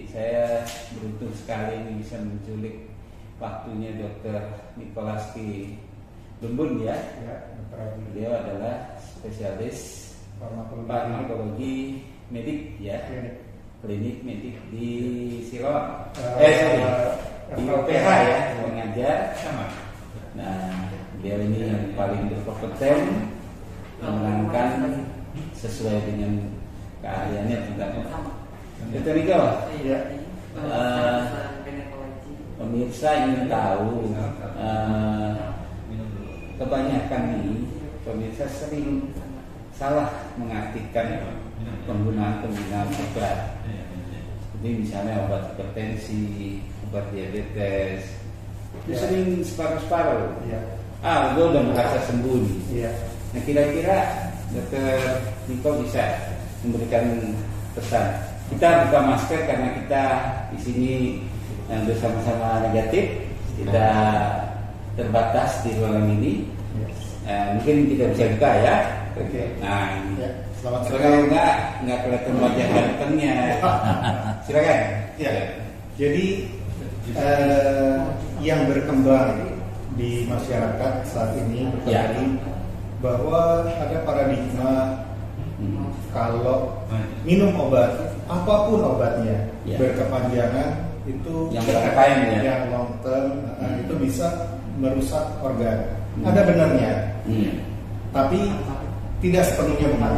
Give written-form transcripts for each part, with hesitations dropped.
Saya beruntung sekali ini bisa menculik waktunya Dr. Nicholas K. Lumbun ya. Beliau adalah spesialis farmakologi medik ya. Klinik medik di Siloam. Di UPH ya, mengajar. Nah, beliau ini yang paling berkompeten menerangkan sesuai dengan keahliannya tentang Dr. Niko. Pemirsa ingin tahu, kebanyakan nih pemirsa sering salah mengartikan penggunaan obat. Jadi misalnya obat hipertensi, obat diabetes, itu sering separuh-separuh. Gue udah merasa sembuh nih. Nah kira-kira Dr. Niko bisa memberikan pesan. Kita buka masker karena kita di sini bersama-sama negatif, tidak terbatas di ruangan ini. Mungkin kita bisa buka ya. Nah, silakan. Nggak kelihatan wajah gantengnya. Silakan. Jadi yang berkembang di masyarakat saat ini bahwa ada paradigma kalau minum obat, apapun obatnya, berkepanjangan itu yang berkepanjangan yang long term itu bisa merusak organ. Ada benarnya, tapi tidak sepenuhnya benar.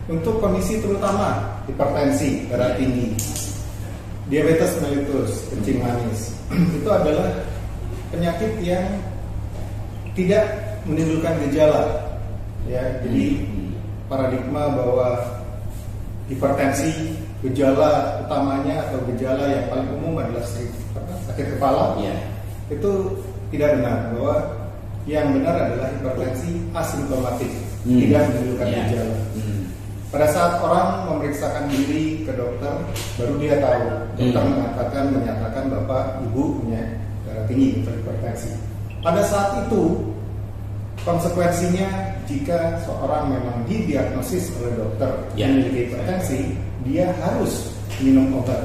Untuk kondisi terutama hipertensi, darah tinggi, diabetes mellitus, kencing manis, itu adalah penyakit yang tidak menimbulkan gejala. Jadi paradigma bahwa hipertensi gejala utamanya atau gejala yang paling umum adalah sakit kepala, itu tidak benar. Bahwa yang benar adalah hipertensi asimptomatik, tidak menimbulkan gejala. Pada saat orang memeriksakan diri ke dokter, baru dia tahu. Dokter menyatakan bapak ibu punya darah tinggi atau hipertensi. Pada saat itu konsekuensinya jika seorang memang didiagnosis oleh dokter memiliki hipertensi, dia harus minum obat.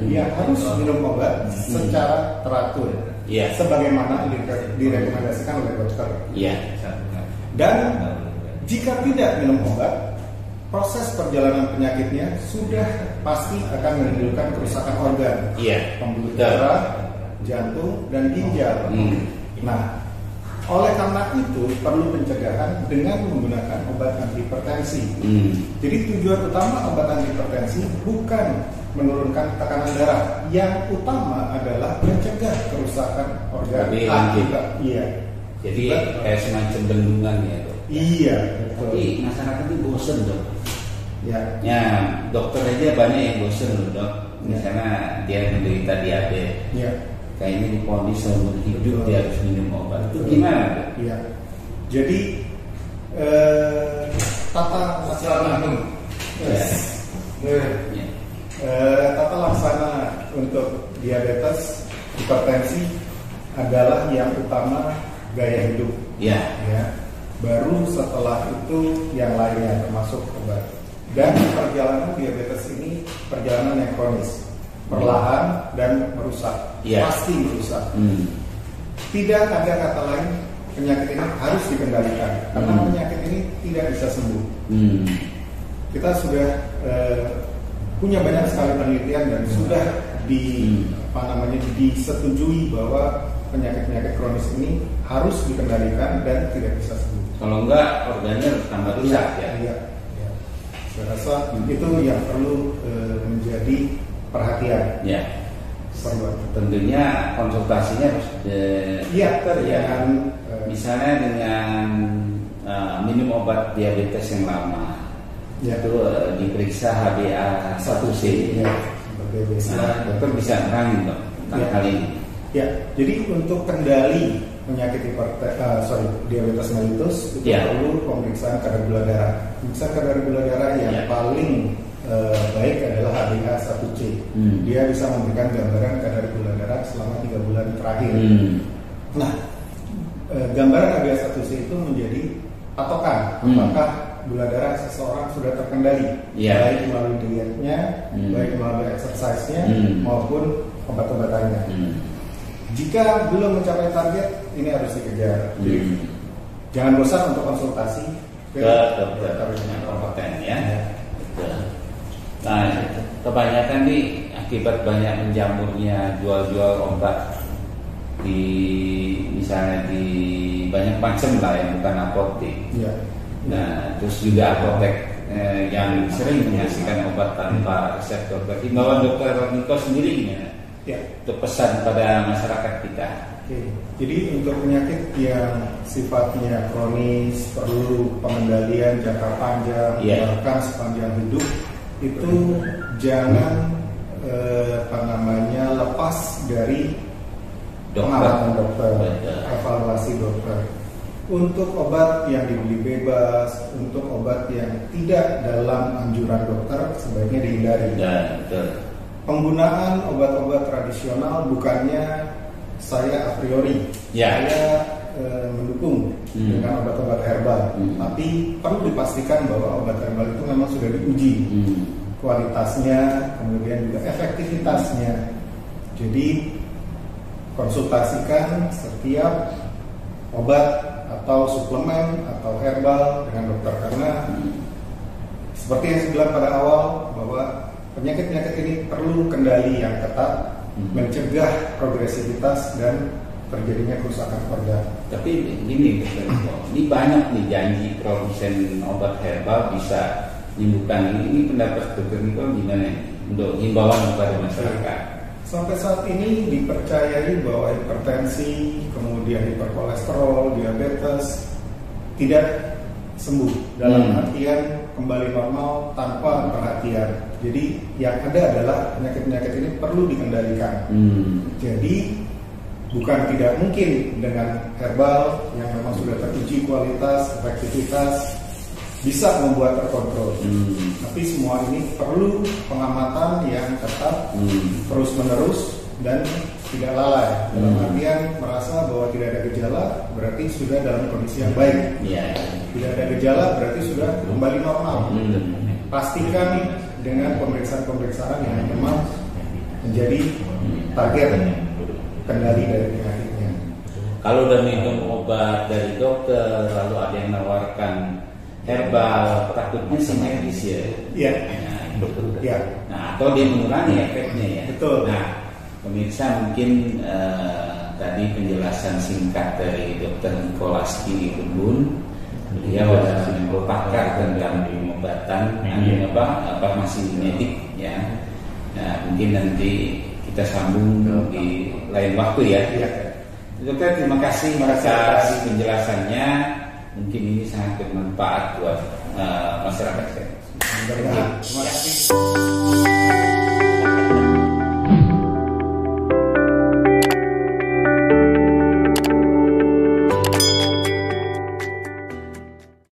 Dia harus minum obat secara teratur, sebagaimana direkomendasikan oleh dokter. Dan jika tidak minum obat, proses perjalanan penyakitnya sudah pasti akan menimbulkan kerusakan organ, pembuluh darah, jantung, dan ginjal. Nah, oleh karena itu perlu pencegahan dengan menggunakan obat antihipertensi. Jadi tujuan utama obat antihipertensi bukan menurunkan tekanan darah, yang utama adalah mencegah kerusakan organ. Jadi kayak semacam bendungan ya dok. Tapi masyarakat itu bosen dok. Dokter aja banyak yang bosen loh dok. Misalnya dia menderita diabetes. Kayaknya diponis seumur hidup dia harus minum obat. Itu gimana dok? Jadi tata laksana untuk diabetes, hipertensi adalah yang utama gaya hidup. Baru setelah itu yang lainnya termasuk obat. Dan perjalanan diabetes ini perjalanan yang kronis, perlahan dan merusak. Pasti merusak. Tidak ada kata lain, penyakit ini harus dikendalikan karena penyakit ini tidak bisa sembuh. Kita sudah punya banyak sekali penelitian dan sudah disetujui bahwa penyakit-penyakit kronis ini harus dikendalikan dan tidak bisa sembuh. Kalau enggak organnya tambah rusak Saya rasa itu yang perlu menjadi perhatian. Tentunya konsultasinya harus misalnya dengan minum obat diabetes yang lama, itu diperiksa HbA1c. Dokter bisa nerangin dok tentang hal ini. Jadi untuk kendali penyakit diabetes mellitus itu perlu pemeriksaan kadar gula darah. Pemeriksaan kadar gula darah yang paling baik adalah HbA1c. Dia bisa memberikan gambaran kadar gula darah selama 3 bulan terakhir. Nah, gambaran HbA1c itu menjadi patokan apakah gula darah seseorang sudah terkendali, baik melalui dietnya, baik melalui exercise-nya, maupun obat-obatannya. Jika belum mencapai target, ini harus dikejar. Jadi, jangan bosan untuk konsultasi ke dokter yang kompeten ya. Nah, kebanyakan nih akibat banyak menjamurnya jual-jual obat di misalnya di banyak macam lah yang bukan apotek. Nah, terus juga apotek yang sering menyaksikan obat tanpa resep dokter. Himbauan dokter Niko sendiri untuk pesan pada masyarakat kita. Jadi untuk penyakit yang sifatnya kronis perlu pengendalian jangka panjang, bahkan sepanjang hidup, itu jangan lepas dari pengamatan dokter, evaluasi dokter. Untuk obat yang dibeli bebas, untuk obat yang tidak dalam anjuran dokter, sebaiknya dihindari. Penggunaan obat-obat tradisional bukannya saya a priori, saya mendukung dengan obat-obat herbal, tapi perlu dipastikan bahwa obat herbal itu memang sudah diuji kualitasnya, kemudian juga efektivitasnya. Jadi konsultasikan setiap obat atau suplemen atau herbal dengan dokter, karena seperti yang saya bilang pada awal bahwa penyakit-penyakit ini perlu kendali yang ketat, mencegah progresivitas dan terjadinya kerusakan organ. Tapi gini, ini banyak nih janji produsen obat herbal bisa menyembuhkan ini. Ini pendapat dokter Niko gimana untuk himbauan kepada masyarakat? Sampai saat ini dipercayai bahwa hipertensi, kemudian hiperkolesterol, diabetes tidak sembuh, dalam artian kembali normal tanpa perhatian. Jadi yang ada adalah penyakit-penyakit ini perlu dikendalikan. Jadi bukan tidak mungkin dengan herbal yang memang sudah teruji kualitas, efektivitas, bisa membuat terkontrol. Tapi semua ini perlu pengamatan yang ketat, terus menerus, dan tidak lalai. Dalam artian merasa bahwa tidak ada gejala berarti sudah dalam kondisi yang baik. Tidak ada gejala berarti sudah kembali normal. Pastikan dengan pemeriksaan-pemeriksaan yang memang menjadi target kendali dari penyakitnya. Kalau udah minum obat dari dokter, lalu ada yang menawarkan herbal, takutnya sinergis ya. Nah, atau dia mengurangi efeknya ya. Betul. Nah, pemirsa mungkin tadi penjelasan singkat dari Dokter Nikolaski Kebun. Dia adalah pakar tentang pengobatan farmasi genetik ya. Nah, mungkin nanti kita sambung di lain waktu ya. Dokter, terima kasih atas penjelasannya. Mungkin ini sangat bermanfaat buat masyarakat. Terima kasih.